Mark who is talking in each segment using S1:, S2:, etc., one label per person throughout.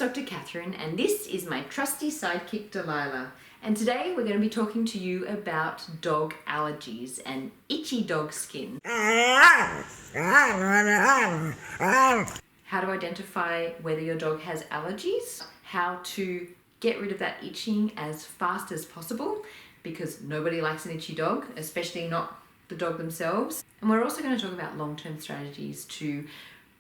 S1: Dr. Katherine, and this is my trusty sidekick Delilah. And today we're going to be talking to you about dog allergies and itchy dog skin. How to identify whether your dog has allergies, how to get rid of that itching as fast as possible, because nobody likes an itchy dog, especially not the dog themselves. And we're also going to talk about long-term strategies to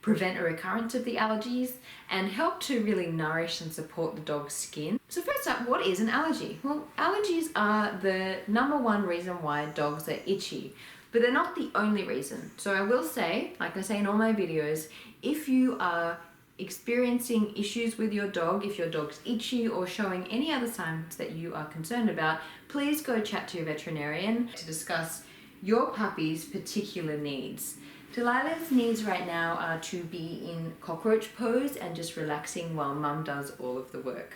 S1: prevent a recurrence of the allergies and help to really nourish and support the dog's skin. So first up, what is an allergy? Well, allergies are the number one reason why dogs are itchy, but they're not the only reason. So I will say, like I say in all my videos, if you are experiencing issues with your dog, if your dog's itchy or showing any other signs that you are concerned about, please go chat to your veterinarian to discuss your puppy's particular needs. Delilah's needs right now are to be in cockroach pose and just relaxing while mum does all of the work.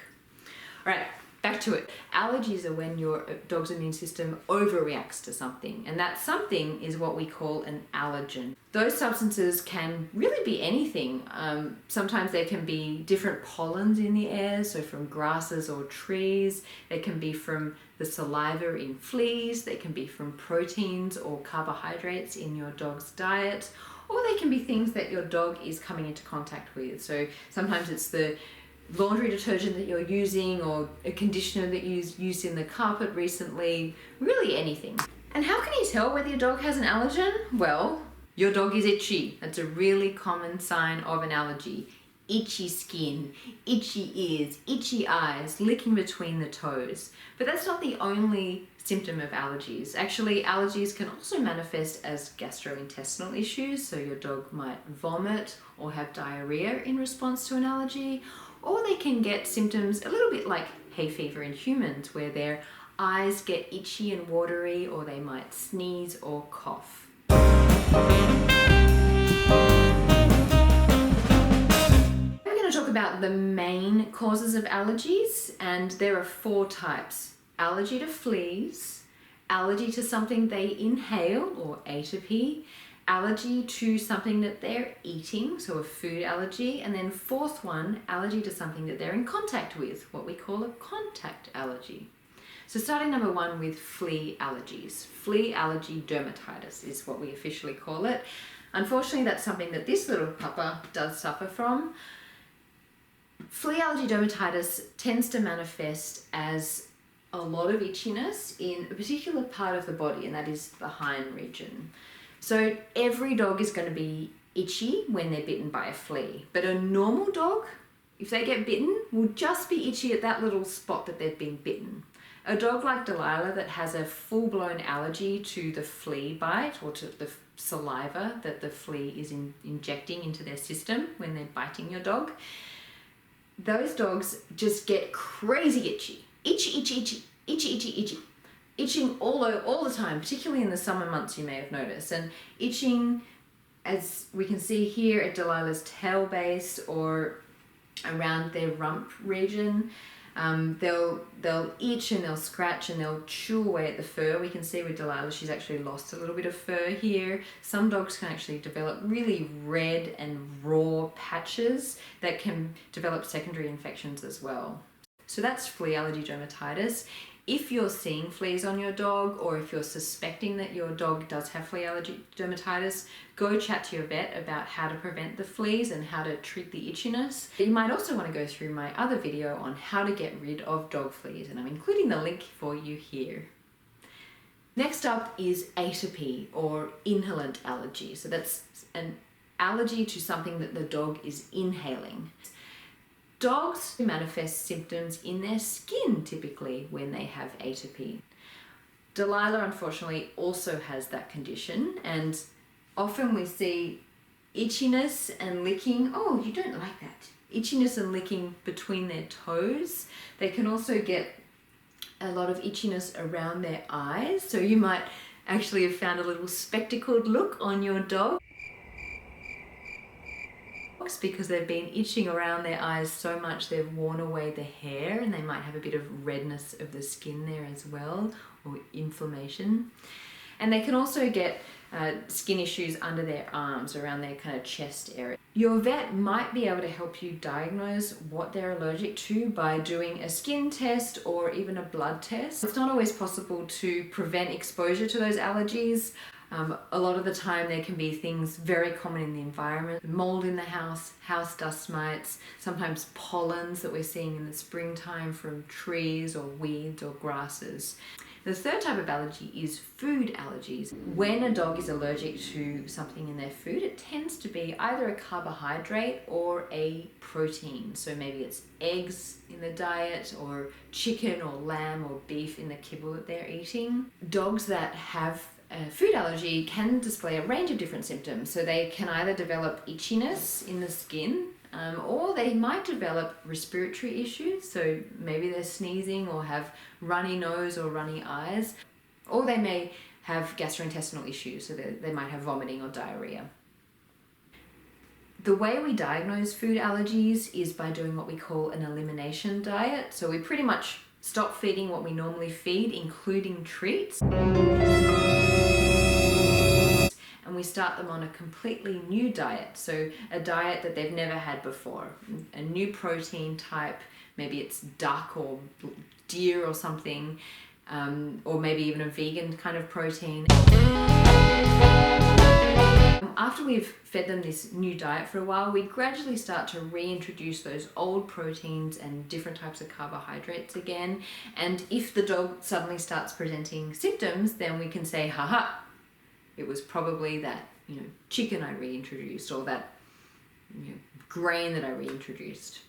S1: All right, back to it. Allergies are when your dog's immune system overreacts to something, and that something is what we call an allergen. Those substances can really be anything. Sometimes they can be different pollens in the air, so from grasses or trees. They can be from the saliva in fleas. They can be from proteins or carbohydrates in your dog's diet, or they can be things that your dog is coming into contact with. So sometimes it's the laundry detergent that you're using, or a conditioner that you used in the carpet recently, really anything. And how can you tell whether your dog has an allergen? Well, your dog is itchy. That's a really common sign of an allergy. Itchy skin, itchy ears, itchy eyes, licking between the toes. But that's not the only symptom of allergies. Actually, allergies can also manifest as gastrointestinal issues, so your dog might vomit or have diarrhea in response to an allergy, or they can get symptoms a little bit like hay fever in humans, where their eyes get itchy and watery, or they might sneeze or cough. We're going to talk about the main causes of allergies, and there are 4 types. Allergy to fleas, allergy to something they inhale or atopy, allergy to something that they're eating, so a food allergy, and then 4th one, allergy to something that they're in contact with, what we call a contact allergy. So starting number 1 with flea allergies. Flea allergy dermatitis is what we officially call it. Unfortunately, that's something that this little pupper does suffer from. Flea allergy dermatitis tends to manifest as a lot of itchiness in a particular part of the body, and that is the hind region. So every dog is going to be itchy when they're bitten by a flea, but a normal dog, if they get bitten, will just be itchy at that little spot that they've been bitten. A dog like Delilah that has a full-blown allergy to the flea bite or to the saliva that the flea is injecting into their system when they're biting your dog, those dogs just get crazy itchy. Itchy, itchy, itchy, itchy, itchy, itchy. Itching all the time, particularly in the summer months, you may have noticed. And itching, as we can see here at Delilah's tail base or around their rump region, they'll itch and they'll scratch and they'll chew away at the fur. We can see with Delilah, she's actually lost a little bit of fur here. Some dogs can actually develop really red and raw patches that can develop secondary infections as well. So that's flea allergy dermatitis. If you're seeing fleas on your dog, or if you're suspecting that your dog does have flea allergy dermatitis, go chat to your vet about how to prevent the fleas and how to treat the itchiness. You might also want to go through my other video on how to get rid of dog fleas, and I'm including the link for you here. Next up is atopy, or inhalant allergy. So that's an allergy to something that the dog is inhaling. Dogs manifest symptoms in their skin typically when they have atopy. Delilah, unfortunately, also has that condition, and often we see itchiness and licking. Oh, you don't like that. Itchiness and licking between their toes. They can also get a lot of itchiness around their eyes, so you might actually have found a little spectacled look on your dog, because they've been itching around their eyes so much they've worn away the hair, and they might have a bit of redness of the skin there as well, or inflammation. And they can also get skin issues under their arms, around their kind of chest area. Your vet might be able to help you diagnose what they're allergic to by doing a skin test or even a blood test. It's not always possible to prevent exposure to those allergies. A lot of the time there can be things very common in the environment, mold in the house dust mites, sometimes pollens that we're seeing in the springtime from trees or weeds or grasses. The third type of allergy is food allergies. When a dog is allergic to something in their food, it tends to be either a carbohydrate or a protein. So maybe it's eggs in the diet, or chicken or lamb or beef in the kibble that they're eating. Dogs that have a food allergy can display a range of different symptoms. So they can either develop itchiness in the skin, or they might develop respiratory issues. So maybe they're sneezing or have runny nose or runny eyes, or they may have gastrointestinal issues. So they might have vomiting or diarrhea. The way we diagnose food allergies is by doing what we call an elimination diet. So we pretty much stop feeding what we normally feed, including treats. And we start them on a completely new diet. So a diet that they've never had before. A new protein type, maybe it's duck or deer or something, or maybe even a vegan kind of protein. After we've fed them this new diet for a while, we gradually start to reintroduce those old proteins and different types of carbohydrates again. And if the dog suddenly starts presenting symptoms, then we can say, haha, it was probably that, chicken I reintroduced, or that, grain that I reintroduced.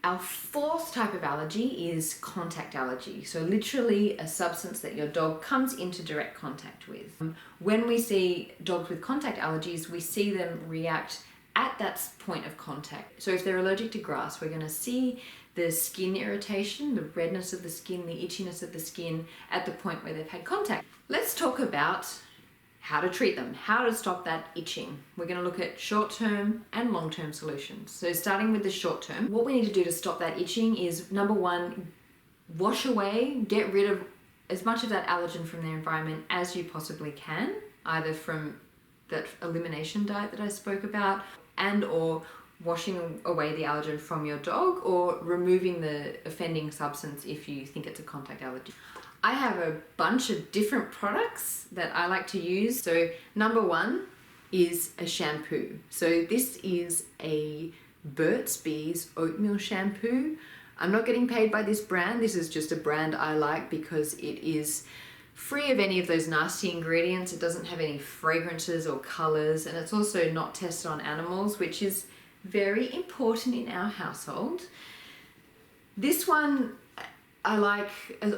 S1: Our fourth type of allergy is contact allergy. So literally a substance that your dog comes into direct contact with. When we see dogs with contact allergies, we see them react at that point of contact. So if they're allergic to grass, we're going to see the skin irritation, the redness of the skin, the itchiness of the skin at the point where they've had contact. Let's talk about how to treat them, how to stop that itching. We're going to look at short-term and long-term solutions. So starting with the short-term, what we need to do to stop that itching is, number one, wash away, get rid of as much of that allergen from their environment as you possibly can, either from that elimination diet that I spoke about, and or washing away the allergen from your dog, or removing the offending substance if you think it's a contact allergy. I have a bunch of different products that I like to use. So number one is a shampoo. So this is a Burt's Bees oatmeal shampoo. I'm not getting paid by this brand. This is just a brand I like because it is free of any of those nasty ingredients. It doesn't have any fragrances or colors, and it's also not tested on animals, which is very important in our household. This one I like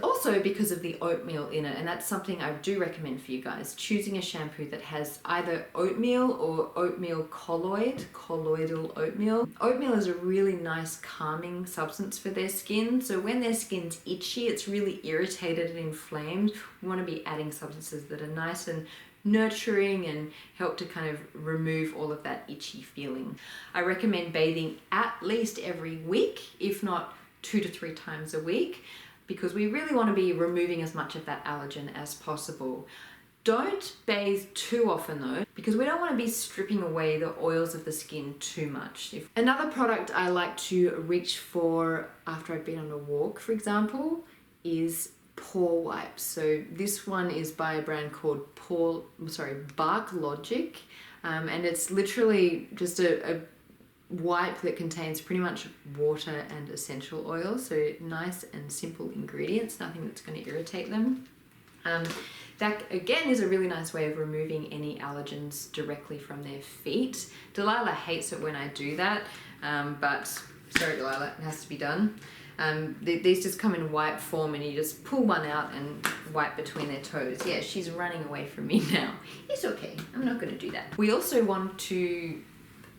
S1: also because of the oatmeal in it, and that's something I do recommend for you guys, choosing a shampoo that has either oatmeal or oatmeal colloidal oatmeal. Oatmeal is a really nice calming substance for their skin, so when their skin's itchy, it's really irritated and inflamed, we want to be adding substances that are nice and nurturing and help to kind of remove all of that itchy feeling. I recommend bathing at least every week, if not 2 to 3 times a week, because we really want to be removing as much of that allergen as possible. Don't bathe too often though, because we don't want to be stripping away the oils of the skin too much. Another product I like to reach for after I've been on a walk, for example, is paw wipes. So this one is by a brand called Bark Logic, and it's literally just a wipe that contains pretty much water and essential oil, so nice and simple ingredients, nothing that's going to irritate them. That again is a really nice way of removing any allergens directly from their feet. Delilah hates it when I do that, but sorry Delilah, it has to be done. These just come in wipe form, and you just pull one out and wipe between their toes. Yeah, she's running away from me now. It's okay, I'm not going to do that. We also want to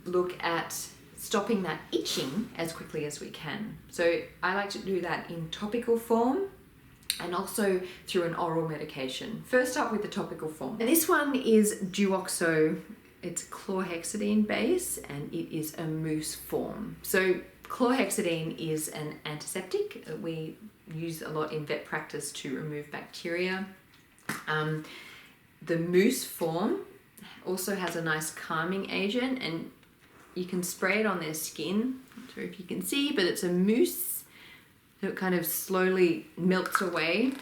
S1: look at stopping that itching as quickly as we can. So I like to do that in topical form and also through an oral medication. First up with the topical form. And this one is Duoxo. It's chlorhexidine base and it is a mousse form. So chlorhexidine is an antiseptic that we use a lot in vet practice to remove bacteria. The mousse form also has a nice calming agent, and you can spray it on their skin. Not sure if you can see, but it's a mousse. So it kind of slowly melts away.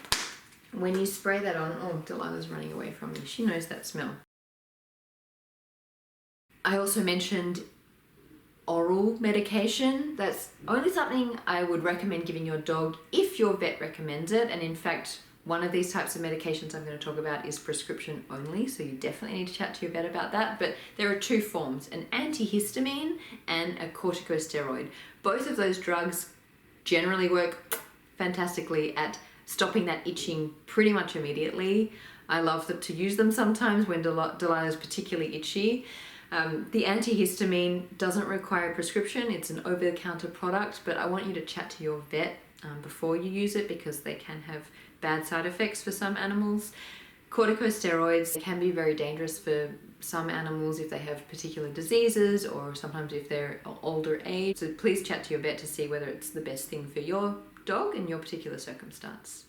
S1: When you spray that on, oh, Delilah's running away from me. She knows that smell. I also mentioned oral medication. That's only something I would recommend giving your dog if your vet recommends it. And in fact, one of these types of medications I'm going to talk about is prescription only, so you definitely need to chat to your vet about that. But there are two forms, an antihistamine and a corticosteroid. Both of those drugs generally work fantastically at stopping that itching pretty much immediately. I love to use them sometimes when Delilah is particularly itchy. The antihistamine doesn't require a prescription, it's an over-the-counter product, but I want you to chat to your vet before you use it because they can have bad side effects for some animals. Corticosteroids can be very dangerous for some animals if they have particular diseases or sometimes if they're older age. So please chat to your vet to see whether it's the best thing for your dog in your particular circumstance.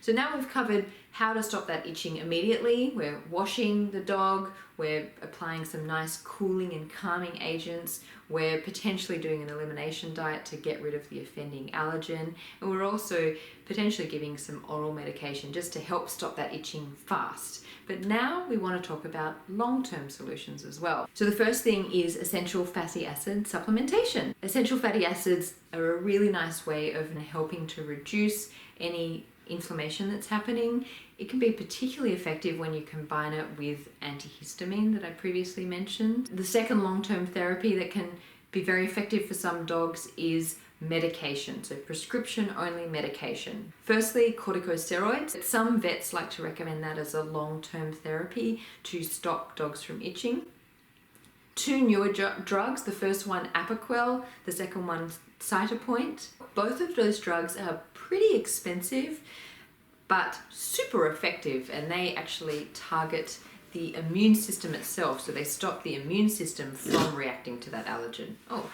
S1: So now we've covered how to stop that itching immediately. We're washing the dog, we're applying some nice cooling and calming agents, we're potentially doing an elimination diet to get rid of the offending allergen, and we're also potentially giving some oral medication just to help stop that itching fast. But now we want to talk about long-term solutions as well. So the first thing is essential fatty acid supplementation. Essential fatty acids are a really nice way of helping to reduce any inflammation that's happening. It can be particularly effective when you combine it with antihistamine that I previously mentioned. The second long-term therapy that can be very effective for some dogs is medication, so prescription only medication. Firstly, corticosteroids. Some vets like to recommend that as a long-term therapy to stop dogs from itching. Two newer drugs, the first one apoquel, the second one cytopoint. Both of those drugs are pretty expensive but super effective, and they actually target the immune system itself, so they stop the immune system from reacting to that allergen. Oh,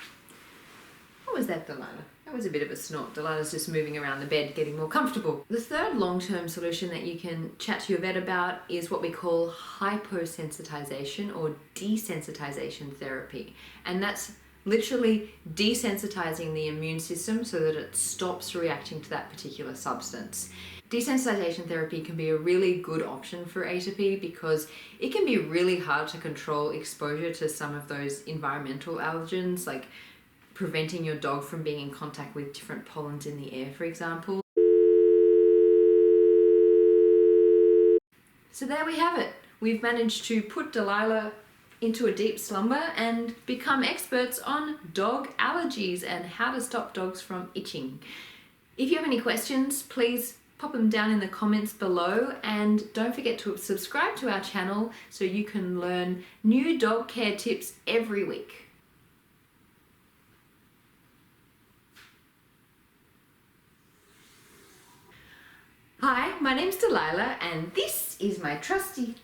S1: what was that, Delilah? That was a bit of a snort. Delilah's just moving around the bed, getting more comfortable. The third long-term solution that you can chat to your vet about is what we call hyposensitization or desensitization therapy. And that's literally desensitizing the immune system so that it stops reacting to that particular substance. Desensitization therapy can be a really good option for atopy because it can be really hard to control exposure to some of those environmental allergens, like preventing your dog from being in contact with different pollens in the air, for example. So there we have it. We've managed to put Delilah into a deep slumber and become experts on dog allergies and how to stop dogs from itching. If you have any questions, please pop them down in the comments below, and don't forget to subscribe to our channel so you can learn new dog care tips every week. Hi, my name's Delilah and this is my trusty...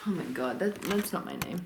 S1: Oh my god, that's not my name.